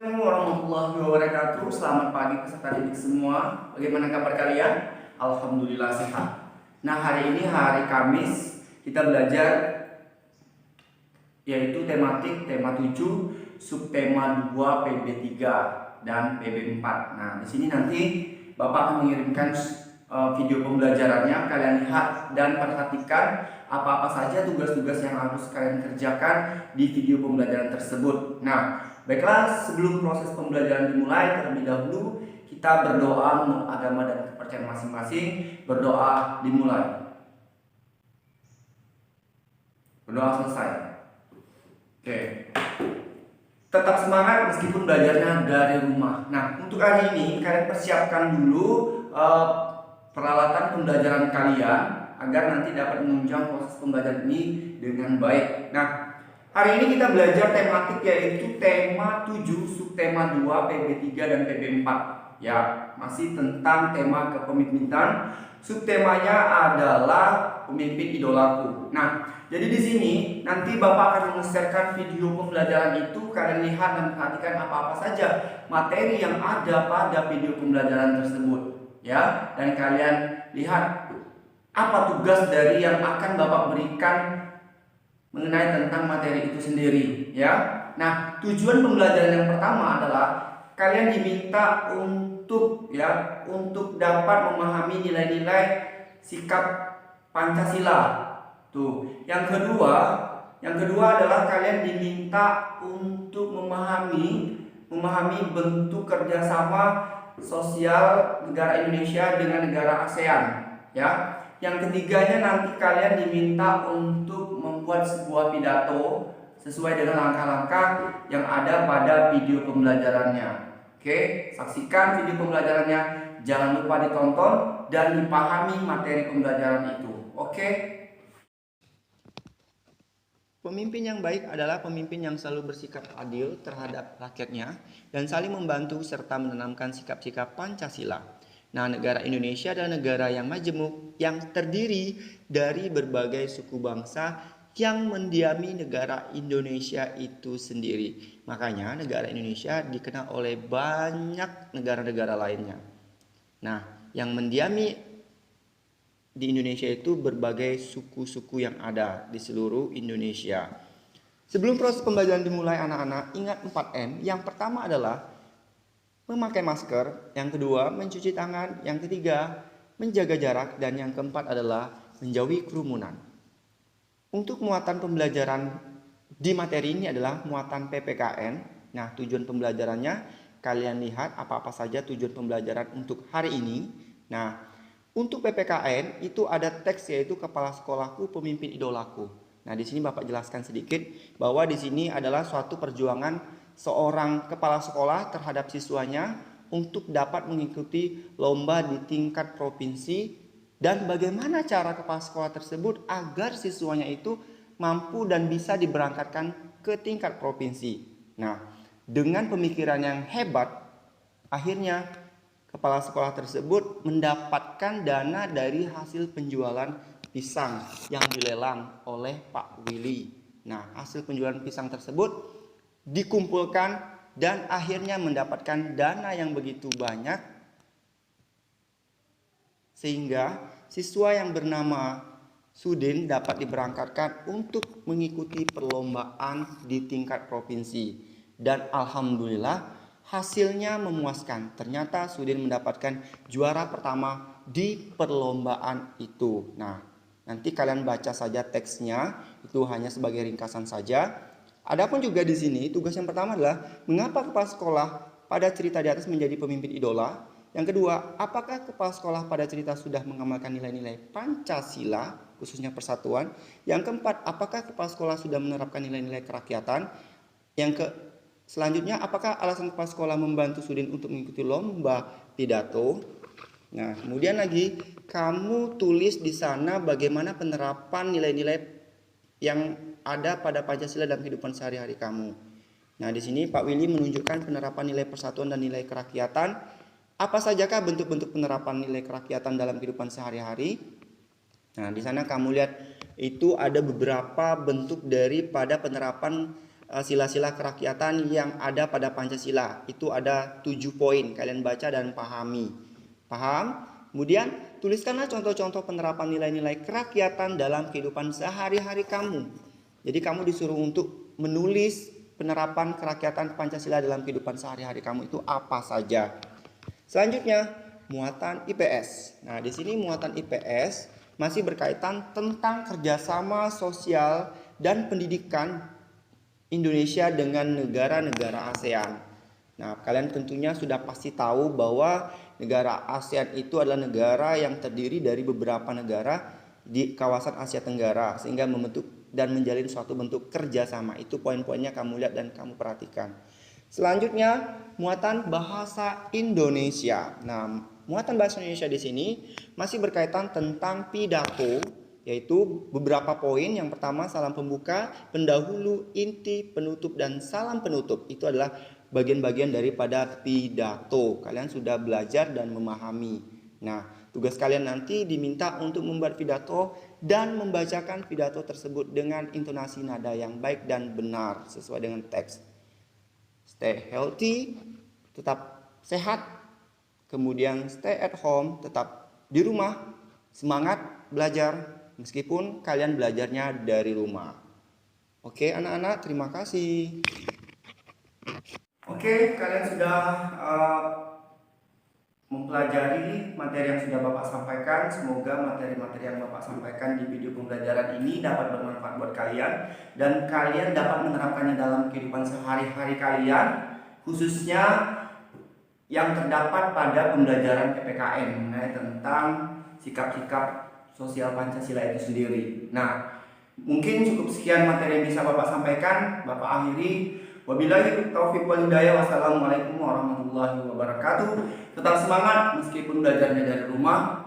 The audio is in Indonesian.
Assalamualaikum warahmatullahi wabarakatuh. Selamat pagi peserta didik semua. Bagaimana kabar kalian? Alhamdulillah sehat. Nah, hari ini hari Kamis kita belajar yaitu tematik tema 7, subtema 2 PB3 dan PB4. Nah, di sini nanti Bapak akan mengirimkan video pembelajarannya. Kalian lihat dan perhatikan apa-apa saja tugas-tugas yang harus kalian kerjakan di video pembelajaran tersebut. Nah, baiklah, sebelum proses pembelajaran dimulai, terlebih dahulu kita berdoa menurut agama dan kepercayaan masing-masing. Berdoa dimulai. Berdoa selesai. Oke. Tetap semangat meskipun belajarnya dari rumah. Nah, untuk hari ini kalian persiapkan dulu peralatan pembelajaran kalian agar nanti dapat menunjang proses pembelajaran ini dengan baik. Nah, hari ini kita belajar tematik yaitu tema 7, subtema 2, PB3 dan PB4. Ya, masih tentang tema kepemimpinan. Subtemanya adalah pemimpin idolaku. Nah, jadi di sini nanti Bapak akan men-sharekan video pembelajaran itu. Kalian lihat dan perhatikan apa-apa saja materi yang ada pada video pembelajaran tersebut, ya. Dan kalian lihat apa tugas dari yang akan Bapak berikan mengenai tentang materi itu sendiri, ya. Nah, tujuan pembelajaran yang pertama adalah kalian diminta untuk dapat memahami nilai-nilai sikap Pancasila. Tuh, yang kedua adalah kalian diminta untuk memahami bentuk kerjasama sosial negara Indonesia dengan negara ASEAN, ya. Yang ketiganya nanti kalian diminta untuk membuat sebuah pidato sesuai dengan langkah-langkah yang ada pada video pembelajarannya. Oke, saksikan video pembelajarannya, jangan lupa ditonton dan dipahami materi pembelajaran itu. Oke. Pemimpin yang baik adalah pemimpin yang selalu bersikap adil terhadap rakyatnya dan saling membantu serta menanamkan sikap-sikap Pancasila. Nah, negara Indonesia adalah negara yang majemuk yang terdiri dari berbagai suku bangsa yang mendiami negara Indonesia itu sendiri. Makanya negara Indonesia dikenal oleh banyak negara-negara lainnya. Nah, yang mendiami di Indonesia itu berbagai suku-suku yang ada di seluruh Indonesia. Sebelum proses pembelajaran dimulai, anak-anak ingat 4M. Yang pertama adalah memakai masker, yang kedua mencuci tangan, yang ketiga menjaga jarak, dan yang keempat adalah menjauhi kerumunan. Untuk muatan pembelajaran di materi ini adalah muatan PPKN. Nah, tujuan pembelajarannya kalian lihat apa-apa saja tujuan pembelajaran untuk hari ini. Nah, untuk PPKN itu ada teks yaitu kepala sekolahku pemimpin idolaku. Nah, di sini Bapak jelaskan sedikit bahwa di sini adalah suatu perjuangan seorang kepala sekolah terhadap siswanya untuk dapat mengikuti lomba di tingkat provinsi dan bagaimana cara kepala sekolah tersebut agar siswanya itu mampu dan bisa diberangkatkan ke tingkat provinsi. Nah, dengan pemikiran yang hebat, akhirnya kepala sekolah tersebut mendapatkan dana dari hasil penjualan pisang yang dilelang oleh Pak Willy. Nah, hasil penjualan pisang tersebut dikumpulkan dan akhirnya mendapatkan dana yang begitu banyak sehingga siswa yang bernama Sudin dapat diberangkatkan untuk mengikuti perlombaan di tingkat provinsi. Dan alhamdulillah hasilnya memuaskan. Ternyata Sudin mendapatkan juara pertama di perlombaan itu. Nah, nanti kalian baca saja teksnya, itu hanya sebagai ringkasan saja. Adapun juga di sini tugas yang pertama adalah mengapa kepala sekolah pada cerita di atas menjadi pemimpin idola. Yang kedua, apakah kepala sekolah pada cerita sudah mengamalkan nilai-nilai Pancasila, khususnya persatuan. Yang keempat, apakah kepala sekolah sudah menerapkan nilai-nilai kerakyatan. Selanjutnya, apakah alasan kepala sekolah membantu Sudin untuk mengikuti lomba pidato? Nah, kemudian lagi kamu tulis di sana bagaimana penerapan nilai-nilai yang ada pada Pancasila dalam kehidupan sehari-hari kamu. Nah, di sini Pak Willy menunjukkan penerapan nilai persatuan dan nilai kerakyatan. Apa sajakah bentuk-bentuk penerapan nilai kerakyatan dalam kehidupan sehari-hari? Nah, di sana kamu lihat itu ada beberapa bentuk daripada penerapan sila-sila kerakyatan yang ada pada Pancasila. Itu ada 7 poin, kalian baca dan pahami. Paham? Kemudian tuliskanlah contoh-contoh penerapan nilai-nilai kerakyatan dalam kehidupan sehari-hari kamu. Jadi kamu disuruh untuk menulis penerapan kerakyatan Pancasila dalam kehidupan sehari-hari kamu itu apa saja. Selanjutnya, muatan IPS. Nah, di sini muatan IPS masih berkaitan tentang kerjasama sosial dan pendidikan Indonesia dengan negara-negara ASEAN. Nah, kalian tentunya sudah pasti tahu bahwa negara ASEAN itu adalah negara yang terdiri dari beberapa negara di kawasan Asia Tenggara, sehingga membentuk dan menjalin suatu bentuk kerjasama. Itu poin-poinnya kamu lihat dan kamu perhatikan. Selanjutnya, muatan bahasa Indonesia. Nah, muatan bahasa Indonesia di sini masih berkaitan tentang pidato, yaitu beberapa poin. Yang pertama, salam pembuka, pendahulu, inti, penutup, dan salam penutup. Itu adalah bagian-bagian daripada pidato. Kalian sudah belajar dan memahami. Nah, tugas kalian nanti diminta untuk membuat pidato dan membacakan pidato tersebut dengan intonasi nada yang baik dan benar sesuai dengan teks. Stay healthy, tetap sehat. Kemudian stay at home, tetap di rumah. Semangat belajar meskipun kalian belajarnya dari rumah. Oke anak-anak, terima kasih. Oke, kalian sudah mempelajari materi yang sudah Bapak sampaikan. Semoga materi-materi yang Bapak sampaikan di video pembelajaran ini dapat bermanfaat buat kalian dan kalian dapat menerapkannya dalam kehidupan sehari-hari kalian, khususnya yang terdapat pada pembelajaran PPKN mengenai tentang sikap-sikap sosial Pancasila itu sendiri. Nah, mungkin cukup sekian materi yang bisa Bapak sampaikan. Bapak akhiri. Wabillahi taufiq wal hidayah. Wassalamualaikum warahmatullahi wabarakatuh. Tetap semangat meskipun belajarnya dari rumah.